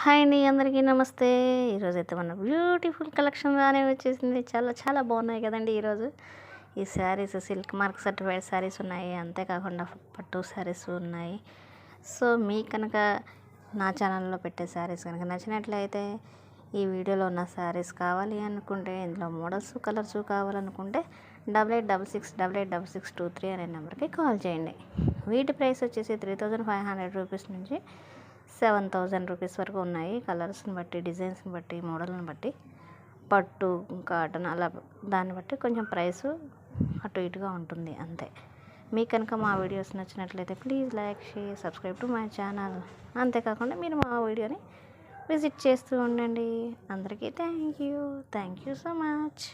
Hi అండి, అందరికీ నమస్తే. ఈరోజైతే మన బ్యూటిఫుల్ కలెక్షన్ రానే వచ్చేసింది. చాలా చాలా బాగున్నాయి కదండి. ఈరోజు ఈ saris silk mark certified saris ఉన్నాయి, అంతేకాకుండా పట్టు శారీస్ ఉన్నాయి. సో మీకు కనుక నా ఛానల్లో పెట్టే శారీస్ కనుక నచ్చినట్లయితే, ఈ వీడియోలో ఉన్న శారీస్ కావాలి అనుకుంటే, ఇందులో మోడల్స్ కలర్స్ కావాలనుకుంటే 8866886623 అనే నెంబర్కి కాల్ చేయండి. వీటి ప్రైస్ వచ్చేసి 3500 రూపీస్ నుంచి 7000 రూపీస్ వరకు ఉన్నాయి. కలర్స్ని బట్టి, డిజైన్స్ని బట్టి, మోడల్ని బట్టి, పట్టు కాటన్ అలా దాన్ని బట్టి కొంచెం ప్రైసు అటు ఇటుగా ఉంటుంది అంతే. మీకు కనుక మా వీడియోస్ నచ్చినట్లయితే please like, share, subscribe to my channel. అంతేకాకుండా మీరు మా వీడియోని విజిట్ చేస్తూ ఉండండి. అందరికీ థ్యాంక్ యూ సో మచ్.